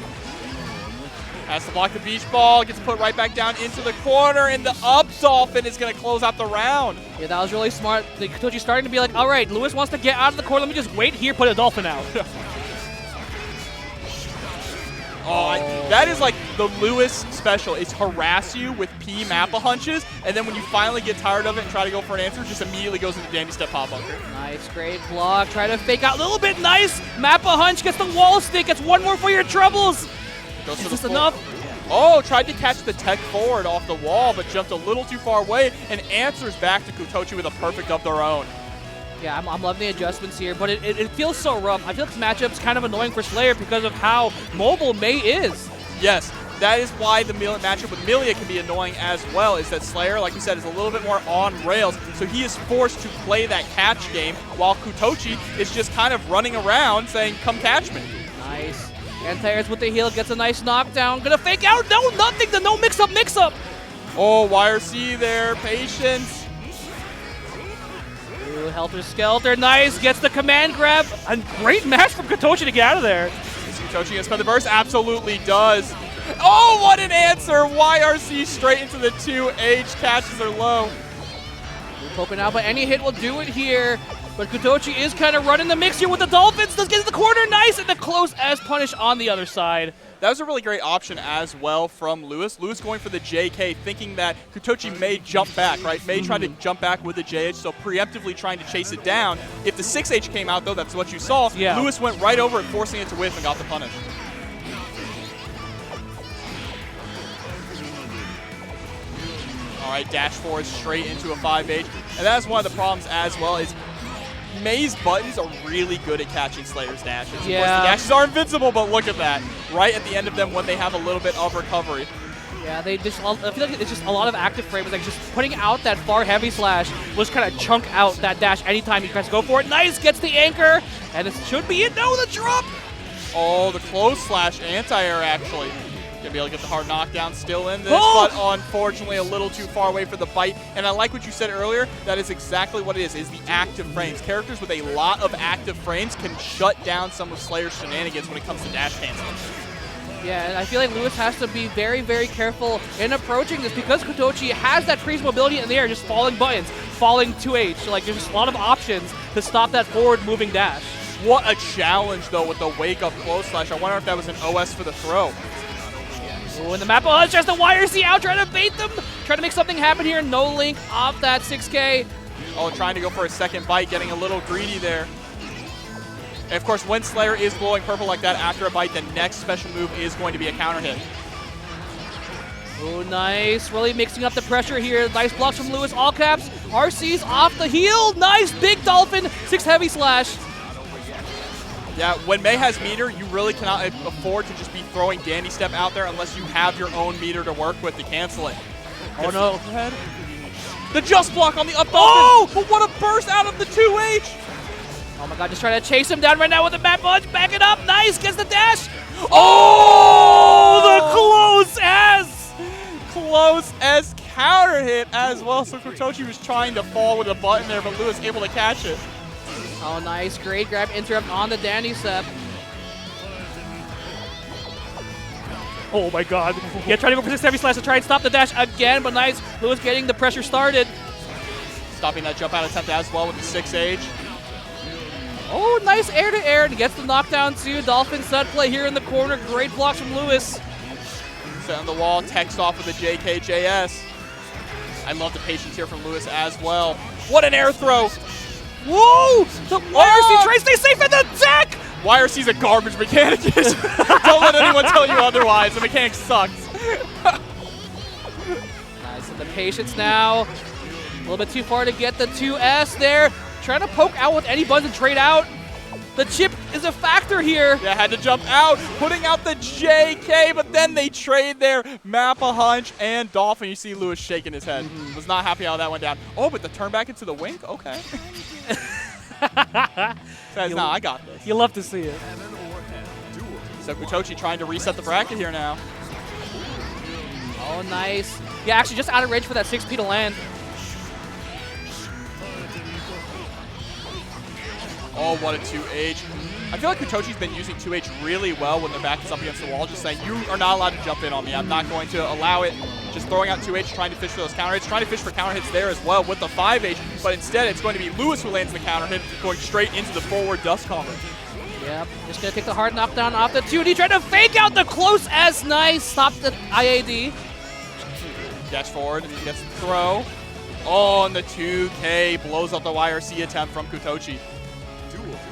Has to block the beach ball. Gets put right back down into the corner, and the up Dolphin is going to close out the round. Yeah, that was really smart. The Kuutochi starting to be like, all right, Lewis wants to get out of the corner. Let me just wait here, put a Dolphin out. That is like the Lewis special. It's harass you with P Mappa hunches, and then when you finally get tired of it and try to go for an answer, just immediately goes into Dandy Step Pop Bunker. Nice, great block. Try to fake out a little bit. Nice. Mappa hunch gets the wall stick. Gets one more for your troubles. Goes Is for this the enough? Oh, tried to catch the tech forward off the wall, but jumped a little too far away and answers back to Kuutochi with a perfect of their own. Yeah, I'm loving the adjustments here, but it feels so rough. I feel like this matchup's kind of annoying for Slayer because of how mobile Mei is. Yes, that is why the matchup with Millia can be annoying as well, is that Slayer, like we said, is a little bit more on rails, so he is forced to play that catch game, while Kuutochi is just kind of running around saying, come catch me. Nice. Anti-airs with the heal, gets a nice knockdown. Gonna fake out, no, nothing, the no mix-up. Oh, YRC there, patience. Ooh, Helter Skelter, nice, gets the command grab. A great match from Kuutochi to get out of there. Is Kuutochi gonna spend the burst? Absolutely does. Oh, what an answer! YRC straight into the 2H, catches her low. Poking out, but any hit will do it here. But Kuutochi is kind of running the mix here with the Dolphins. Does get to the corner, nice, and the close as punish on the other side. That was a really great option as well from Lewis. Lewis going for the JK, thinking that Kuutochi may jump back, right? May try to jump back with the JH, so preemptively trying to chase it down. If the 6H came out, though, that's what you saw. Yeah. Lewis went right over it, forcing it to whiff and got the punish. All right, dash forward straight into a 5H. And that's one of the problems as well, is Mei's buttons are really good at catching Slayer's dashes. Of course, the dashes are invincible, but look at that. Right at the end of them when they have a little bit of recovery. Yeah, I feel like it's just a lot of active frames. Like just putting out that far heavy slash was kind of chunk out that dash anytime you press go for it. Nice, gets the anchor, and it should be it. No, the drop. Oh, the close slash anti-air actually. Gonna be able to get the hard knockdown still in this, Oh! but unfortunately a little too far away for the bite. And I like what you said earlier. That is exactly what it is the active frames. Characters with a lot of active frames can shut down some of Slayer's shenanigans when it comes to dash canceling. Yeah, and I feel like Lewis has to be very, very careful in approaching this because Kuutochi has that crazy mobility in the air, just falling buttons, falling 2H. So, like, there's just a lot of options to stop that forward moving dash. What a challenge, though, with the wake-up close slash. I wonder if that was an OS for the throw. Oh, and the map, oh, it's just the YRC out trying to bait them, trying to make something happen here. No link off that 6K. Oh, trying to go for a second bite, getting a little greedy there. And of course, when Slayer is glowing purple like that after a bite, the next special move is going to be a counter hit. Oh, nice. Really mixing up the pressure here. Nice blocks from Lewis, all caps. RC's off the heel. Nice, big dolphin, 6 heavy slash. Yeah, when May has meter, you really cannot afford to just be throwing Dandy Step out there unless you have your own meter to work with to cancel it. Oh, no. The just block on the up dolphin. But what a burst out of the 2H. Oh my god, just trying to chase him down right now with the map punch. Back it up. Nice, gets the dash. Oh, the close as counter hit as well. So Kuutochi was trying to fall with a button there, but Lewis able to catch it. Oh, nice. Great grab interrupt on the Dandy Step. Oh my god. Yeah, trying to go for 6 heavy slash to try and stop the dash again, but nice. Lewis getting the pressure started. Stopping that jump out attempt as well with the 6H. Oh, nice air to air and gets the knockdown too. Dolphin set play here in the corner. Great blocks from Lewis. Set on the wall, text off with the JKJS. I love the patience here from Lewis as well. What an air throw! Whoa! The YRC tries to stay safe in the deck! YRC's a garbage mechanic. Don't let anyone tell you otherwise. The mechanic sucks. Nice, and the patience now. A little bit too far to get the 2S there. Trying to poke out with any buttons and trade out. The chip is a factor here. Yeah, had to jump out, putting out the JK, but then they trade there. Mappa Hunch and Dolphin. You see Lewis shaking his head. Was not happy how that went down. Oh, but the turn back into the wink? Okay. Says, nah, I got this. You love to see it. So Kuutochi trying to reset the bracket here now. Oh, nice. Yeah, actually just out of range for that 6P to land. Oh, what a 2H. I feel like Kuutochi's been using 2H really well when their back is up against the wall, just saying, you are not allowed to jump in on me. I'm not going to allow it. Just throwing out 2H, trying to fish for those counter hits, trying to fish for counter hits there as well with the 5H, but instead it's going to be Lewis who lands the counter hit, going straight into the forward dust combo. Yep, just going to take the hard knockdown off the 2D, trying to fake out the close as nice. Stop the IAD. Dash forward, gets the throw. Oh, and the 2K blows up the YRC attempt from Kuutochi.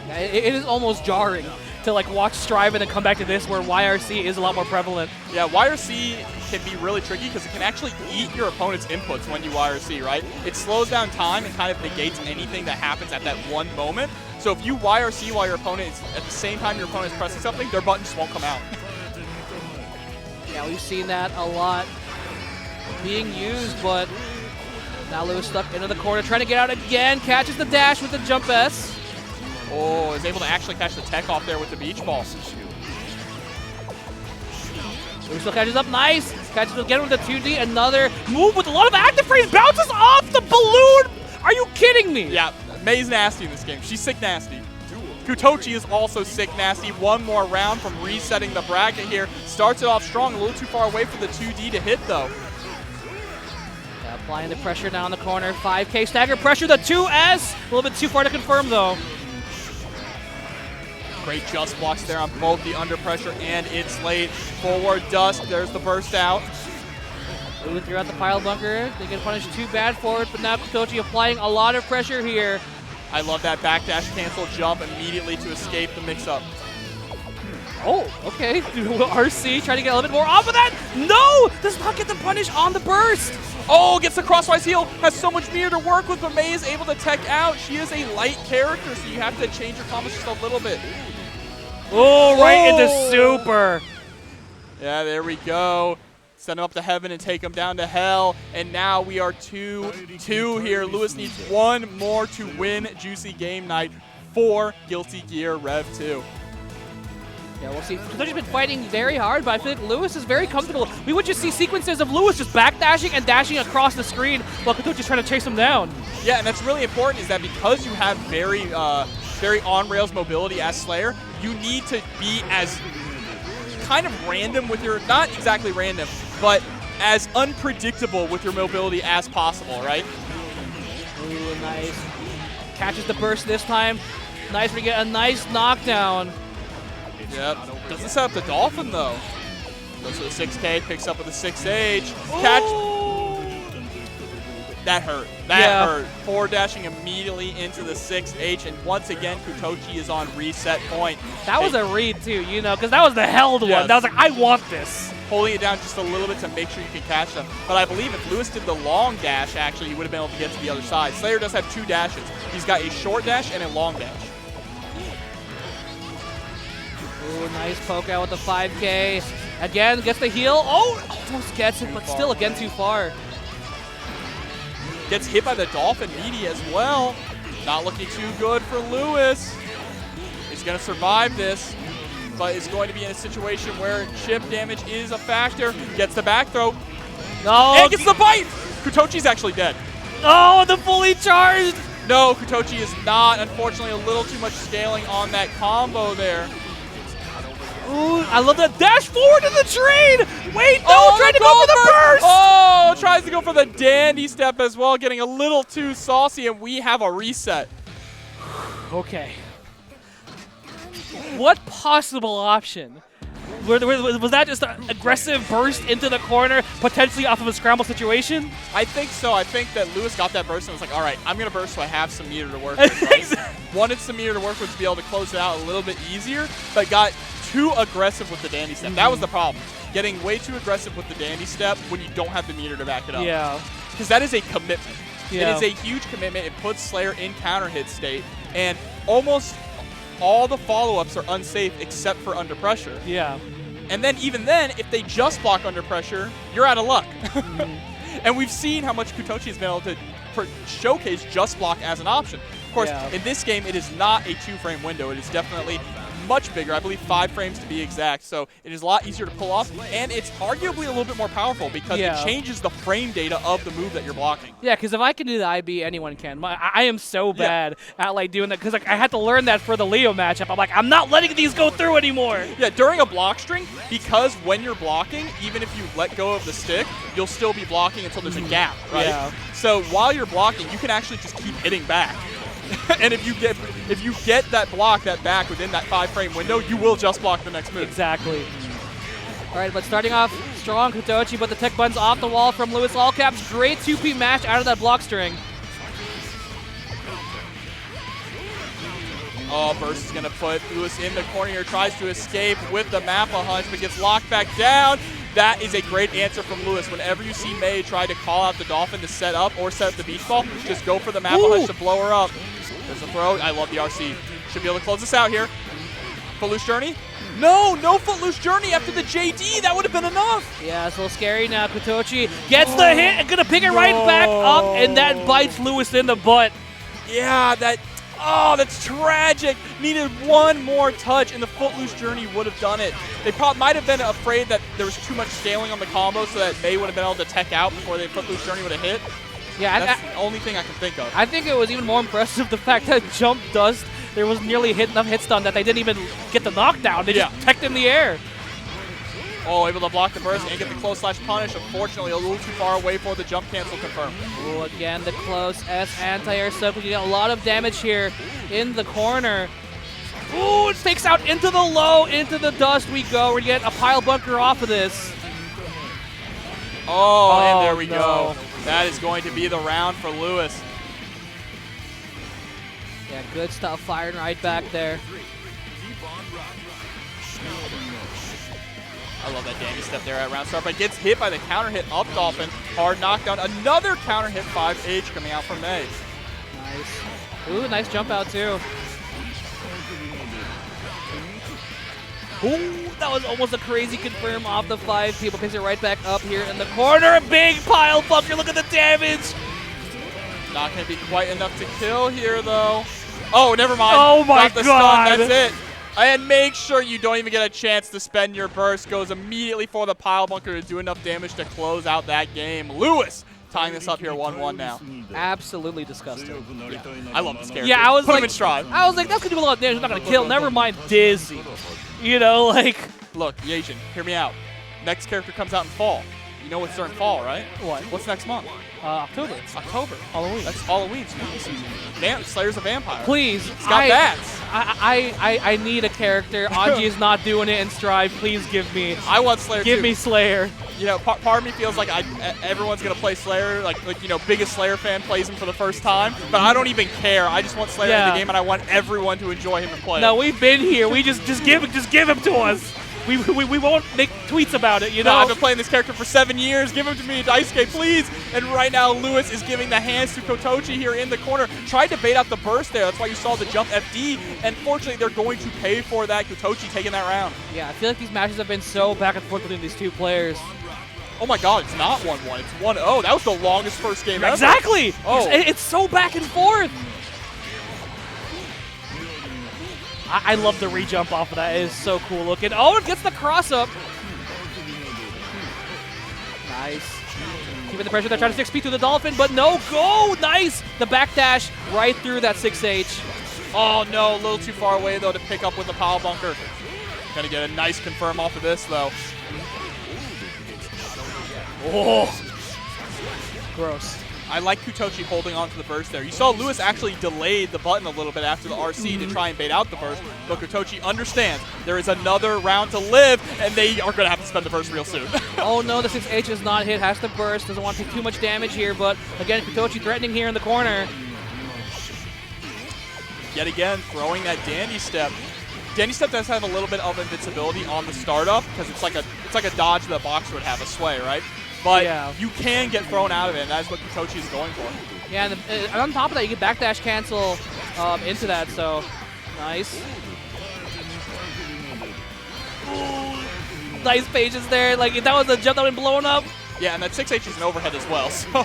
Yeah, it is almost jarring to like watch Strive and then come back to this where YRC is a lot more prevalent. Yeah, YRC can be really tricky because it can actually eat your opponent's inputs when you YRC, right? It slows down time and kind of negates anything that happens at that one moment. So if you YRC while your opponent is, at the same time your opponent is pressing something, their button just won't come out. Yeah, we've seen that a lot being used, but now Lewis stuck into the corner, trying to get out again, catches the dash with the jump S. Oh, is able to actually catch the tech off there with the beach ball. Lewis still catches up, nice. Catches again with the 2D, another move with a lot of active frames, bounces off the balloon. Are you kidding me? Yeah, May's nasty in this game. She's sick nasty. Kuutochi is also sick nasty. One more round from resetting the bracket here. Starts it off strong, a little too far away for the 2D to hit though. Yeah, applying the pressure down the corner. 5K stagger pressure, the 2S. A little bit too far to confirm though. Great just blocks there on both the under pressure and it's late. Forward dust, there's the burst out. Moving throughout the pile bunker. They get punished too bad for it, but now Kuutochi applying a lot of pressure here. I love that backdash cancel jump immediately to escape the mix-up. Oh, okay. RC trying to get a little bit more off of that. No! Does not get the punish on the burst. Oh, gets the crosswise heel. Has so much meter to work with, but May is able to tech out. She is a light character, so you have to change your combos just a little bit. Oh, right into super. Yeah, there we go. Send him up to heaven and take him down to hell. And now we are 2-2 here. Lewis needs one more to win Juicy Game Night for Guilty Gear Rev 2. Yeah, we'll see. Kutochi's been fighting very hard, but I feel like Lewis is very comfortable. We would just see sequences of Lewis just backdashing and dashing across the screen while Kutochi's trying to chase him down. Yeah, and that's really important is that because you have very on-rails mobility as Slayer, you need to be as kind of random with your, not exactly random, but as unpredictable with your mobility as possible, right? Ooh, nice. Catches the burst this time. Nice, we get a nice knockdown. Yep. Doesn't set up the Dolphin, though. Goes to the 6K, picks up with the 6H. Catch. That hurt. That hurt. Forward dashing immediately into the 6H, and once again, Kuutochi is on reset point. That was a read, too, you know, because that was the held one. That was like, I want this. Holding it down just a little bit to make sure you can catch them. But I believe if Lewis did the long dash, actually, he would have been able to get to the other side. Slayer does have 2 dashes. He's got a short dash and a long dash. Ooh, nice poke out with the 5K. Again, gets the heal. Oh, almost gets it, but still again too far. Gets hit by the Dolphin meaty as well. Not looking too good for Lewis. He's going to survive this, but is going to be in a situation where chip damage is a factor. Gets the back throw. No. And gets the bite. Kuutochi's actually dead. Oh, the fully charged. No, Kuutochi is not. Unfortunately, a little too much scaling on that combo there. Ooh, I love that dash forward to the train. Wait, no, trying to go for the burst. Oh, tries to go for the dandy step as well, getting a little too saucy, and we have a reset. Okay. What possible option? Was that just an aggressive burst into the corner, potentially off of a scramble situation? I think so. I think that Lewis got that burst and was like, all right, I'm going to burst so I have some meter to work with. Right? Wanted some meter to work with to be able to close it out a little bit easier, but got too aggressive with the dandy step. That was the problem. Getting way too aggressive with the dandy step when you don't have the meter to back it up. Yeah. Because that is a commitment. Yeah. It is a huge commitment. It puts Slayer in counter hit state, and almost all the follow-ups are unsafe except for under pressure. Yeah. And then even then, if they just block under pressure, you're out of luck. And we've seen how much Kuutochi has been able to showcase just block as an option. Of course, in this game, it is not a 2-frame window. It is definitely much bigger. I believe 5 frames to be exact. So it is a lot easier to pull off, and it's arguably a little bit more powerful because it changes the frame data of the move that you're blocking. Yeah, because if I can do the IB, anyone can. I am so bad at like doing that because like I had to learn that for the Leo matchup. I'm like, I'm not letting these go through anymore. Yeah, during a block string, because when you're blocking, even if you let go of the stick, you'll still be blocking until there's a gap, right? Yeah. So while you're blocking, you can actually just keep hitting back. And if you get that block, that back within that 5-frame window, you will just block the next move. Exactly. All right, but starting off strong, Kuutochi, but the tech buttons off the wall from LUISALLCAPS. Great 2P match out of that block string. Oh, burst is going to put Lewis in the corner here, tries to escape with the Mappa Hunch, but gets locked back down. That is a great answer from Lewis. Whenever you see May try to call out the Dolphin to set up or set up the beach ball, just go for the Mappa Hunch to blow her up. There's a throw. I love the RC. Should be able to close this out here. Footloose Journey? No Footloose Journey after the JD. That would have been enough. Yeah, it's a little scary now. Kuutochi gets the hit and gonna pick it right back up, and that bites Lewis in the butt. Yeah, that's tragic. Needed one more touch, and the Footloose Journey would have done it. They probably might have been afraid that there was too much scaling on the combo so that May would have been able to tech out before the Footloose Journey would have hit. Yeah, that's the only thing I can think of. I think it was even more impressive the fact that Jump Dust, there was nearly enough hit stun that they didn't even get the knockdown. They just teched in the air. Oh, able to block the burst and get the close slash punish. Unfortunately, a little too far away for the jump cancel confirm. Ooh, again, the close S anti-air soak. We get a lot of damage here in the corner. Ooh, it takes out into the low, into the dust we go. We get a pile bunker off of this. Oh, and there we go. That is going to be the round for Lewis. Yeah, good stuff firing right back there. I love that dandy step there at round start, but gets hit by the counter hit up Dolphin. Hard knockdown. Another counter hit 5H coming out from May. Nice. Ooh, nice jump out too. Ooh, that was almost a crazy confirm off the 5. People picks it right back up here in the corner. A big pile bunker. Look at the damage. Not going to be quite enough to kill here, though. Oh, never mind. Oh, my Got the God. Stun. That's it. And make sure you don't even get a chance to spend your burst. Goes immediately for the pile bunker to do enough damage to close out that game. Lewis tying this up here 1-1 now. Absolutely disgusting. Yeah. I love this character. Yeah, I was Put him like, in stride. that's gonna do a lot of damage. It's not gonna kill. Never mind Dizzy. You know, like. Look, Yajin, hear me out. Next character comes out in fall. You know what's during fall, right? What? What's next month? October. October. Halloween. That's Halloween, spooky season. Slayer's a vampire. Please. He's got bats. I need a character. Anji is not doing it in Stride. Please give me. I want Slayer Give too. me Slayer. You know, part of me feels like everyone's gonna play Slayer, like you know, biggest Slayer fan plays him for the first time. But I don't even care. I just want Slayer in the game, and I want everyone to enjoy him and play. No, we've been here. We just give him to us. We won't make tweets about it, you know? No, I've been playing this character for 7 years. Give him to me, Daisuke, please. And right now, Lewis is giving the hands to Kuutochi here in the corner. Tried to bait out the burst there. That's why you saw the jump FD. And fortunately, they're going to pay for that. Kuutochi taking that round. Yeah, I feel like these matches have been so back and forth between these two players. Oh my god, it's not 1-1. It's 1-0. That was the longest first game ever. Exactly! Oh. It's so back and forth. I love the re-jump off of that. It is so cool looking. Oh, it gets the cross-up. Nice. Keeping the pressure there, trying to 6P through the Dolphin, but no go! Nice! The backdash right through that 6H. Oh no, a little too far away though to pick up with the pile bunker. Gonna get a nice confirm off of this though. Oh! Gross. I like Kuutochi holding on to the burst there. You saw Lewis actually delayed the button a little bit after the RC to try and bait out the burst, but Kuutochi understands there is another round to live, and they are going to have to spend the burst real soon. Oh no, the 6H is not hit, has to burst, doesn't want to take too much damage here, but again, Kuutochi threatening here in the corner. Yet again, throwing that dandy step. Dandy step does have a little bit of invincibility on the startup, because it's like a dodge that a boxer would have, a sway, right? But yeah, you can get thrown out of it, and that's what Kuutochi is going for. Yeah, and on top of that, you can backdash cancel into that, so nice. Ooh, nice pages there. Like, if that was a jump that would have been blown up. Yeah, and that 6H is an overhead as well, so.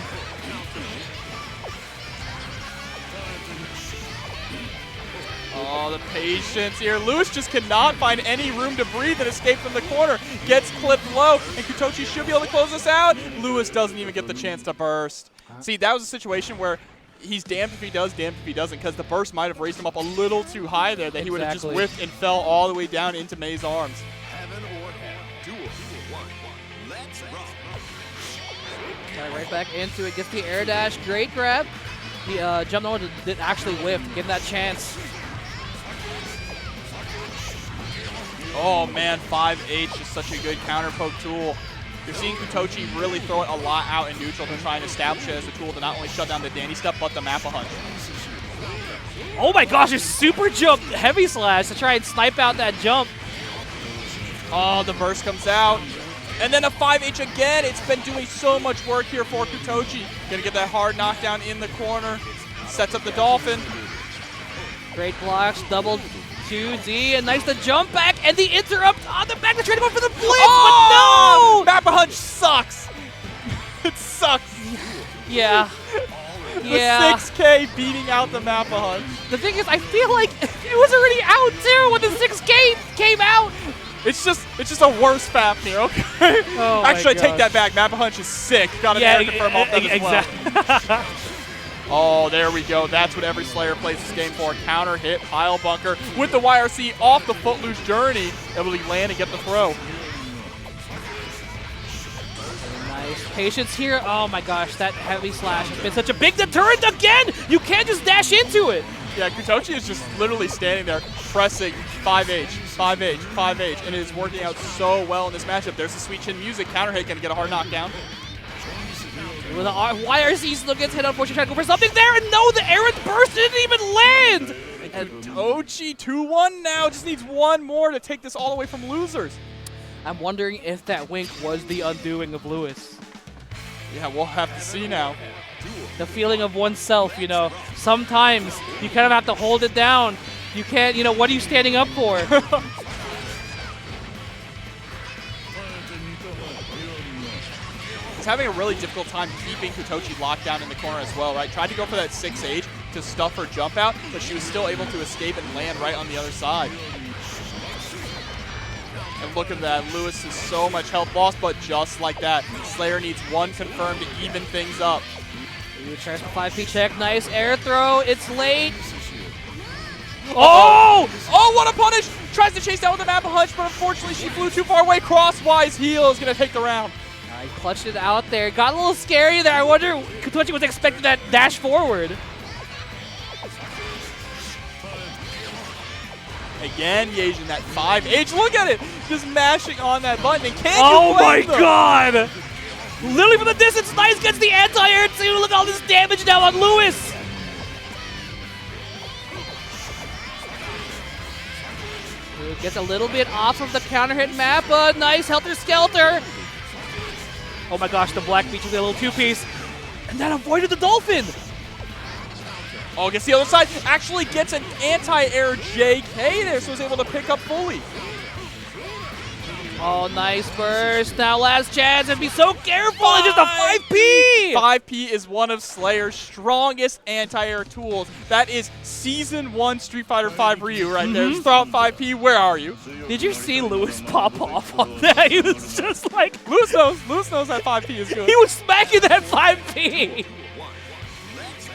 Oh, the patience here. Lewis just cannot find any room to breathe and escape from the corner. Gets clipped low, and Kuutochi should be able to close this out. Lewis doesn't even get the chance to burst. See, that was a situation where he's damned if he does, damned if he doesn't, because the burst might have raised him up a little too high there that he would have just whiffed and fell all the way down into May's arms. Right back into it, gets the air dash. Great grab. The jump no did actually whiff, getting that chance. Oh man, 5H is such a good counter poke tool. You're seeing Kuutochi really throw it a lot out in neutral to try and establish it as a tool to not only shut down the dandy step, but the Mappa Hunch. Oh my gosh, a super jump, heavy slash to try and snipe out that jump. Oh, the burst comes out. And then a 5H again. It's been doing so much work here for Kuutochi. Gonna get that hard knockdown in the corner. Sets up the Dolphin. Great blocks, double 2D, and nice the jump back, and the interrupt on the back, the trading for the blitz, oh! But no! Mappa Hunch sucks. It sucks. Yeah. The 6K beating out the Mappa Hunch. The thing is, I feel like it was already out too when the 6K came out. It's just a worse FAP here, okay? Oh actually, I take that back. Mappa Hunch is sick. Got an air confirm off that as well. Oh, there we go. That's what every Slayer plays this game for. Counter hit, pile bunker with the YRC off the Footloose journey. Able to land and get the throw. Nice patience here. Oh my gosh, that heavy slash has been such a big deterrent again. You can't just dash into it. Yeah, Kuutochi is just literally standing there pressing 5H, 5H, 5H, and it is working out so well in this matchup. There's the Sweet Chin music. Counter hit going to get a hard knockdown. Well, the YRC still gets hit, unfortunately, trying to go for something there, and no, the errant burst didn't even land! And Kuutochi 2-1 now, just needs one more to take this all the way from losers. I'm wondering if that wink was the undoing of Lewis. Yeah, we'll have to see now. The feeling of oneself, you know, sometimes you kind of have to hold it down. You can't, you know, what are you standing up for? Having a really difficult time keeping Kuutochi locked down in the corner as well, right? Tried to go for that 6H to stuff her jump out, but she was still able to escape and land right on the other side. look at that. Lewis is so much health lost, but just like that, Slayer needs one confirmed to even things up. Tries for 5P check. Nice air throw. It's late. Oh! Oh, what a punish! Tries to chase down with a map hunch, but unfortunately she flew too far away. Crosswise heel is going to take the round. He clutched it out there. Got a little scary there. I wonder Kuutochi was expecting that dash forward. Again, Yasian that 5H. Look at it! Just mashing on that button. And can't Oh you blame my them? god! Literally from the distance, Nice gets the anti-air too. Look at all this damage now on Lewis. Gets a little bit off of the counter hit map. Nice helter-skelter. Oh my gosh, the Black Beach with a little two-piece. And that avoided the Dolphin. Oh, gets the other side. Actually gets an anti-air JK there, so was able to pick up fully. Oh, nice burst. Now last chance, and be so careful. It's just a 5P. 5P is one of Slayer's strongest anti-air tools. That is Season 1 Street Fighter V Ryu right there. Just throw out 5P. Where are you? Did you see Lewis pop off on that? He was just like... Lewis knows that 5P is good. He was smacking that 5P.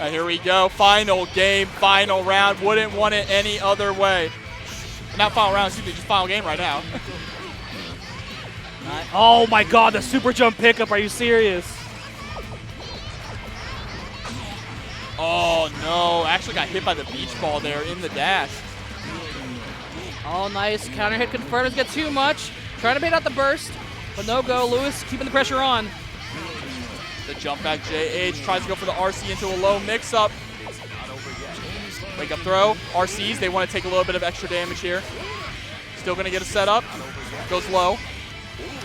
Here we go. Final game, final round. Wouldn't want it any other way. Not final round, excuse me, just final game right now. Oh my god, the super jump pickup. Are you serious? Oh no, actually got hit by the beach ball there in the dash. Oh, nice. Counter hit confirmed. Get too much. Trying to bait out the burst, but no go. Lewis keeping the pressure on. The jump back JH tries to go for the RC into a low mix-up. Wake up throw. RCs, they want to take a little bit of extra damage here. Still going to get a setup. Goes low.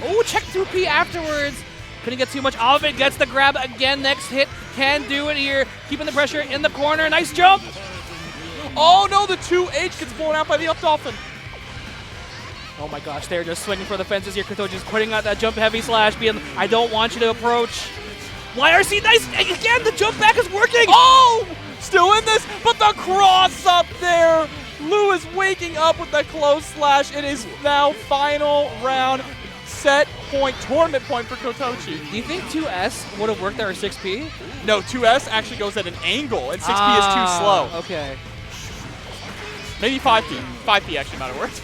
Oh, check 2P afterwards. Couldn't get too much off it. Gets the grab again. Next hit. Can do it here. Keeping the pressure in the corner. Nice jump. Oh no, the 2H gets blown out by the up dolphin. Oh my gosh, they're just swinging for the fences here. Kuutochi just putting out that jump heavy slash, being, I don't want you to approach. YRC, nice. Again, the jump back is working. Oh, still in this, but the cross up there. Lewis waking up with the close slash. It is now final round. Set point, tournament point for Kuutochi. Do you think 2S would have worked there or 6P? No, 2S actually goes at an angle, and 6P is too slow. Okay. Maybe 5P. 5P actually might have worked.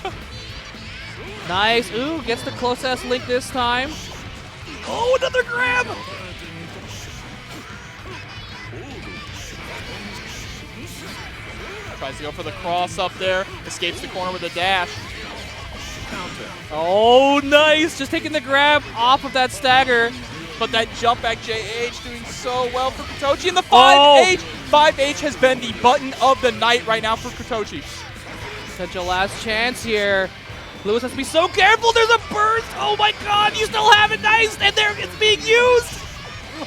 Nice. Ooh, gets the close S link this time. Oh, another grab! Tries to go for the cross up there. Escapes the corner with a dash. Oh, nice. Just taking the grab off of that stagger. But that jump back JH doing so well for Kuutochi. And the 5H. 5H has been the button of the night right now for Kuutochi. Such a last chance here. Lewis has to be so careful. There's a burst. Oh my god, you still have it. Nice. And there it's being used.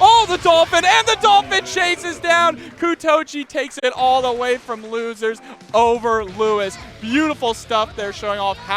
Oh, the Dolphin, and the Dolphin chases down. Kuutochi takes it all the way from losers over Lewis. Beautiful stuff there, showing off how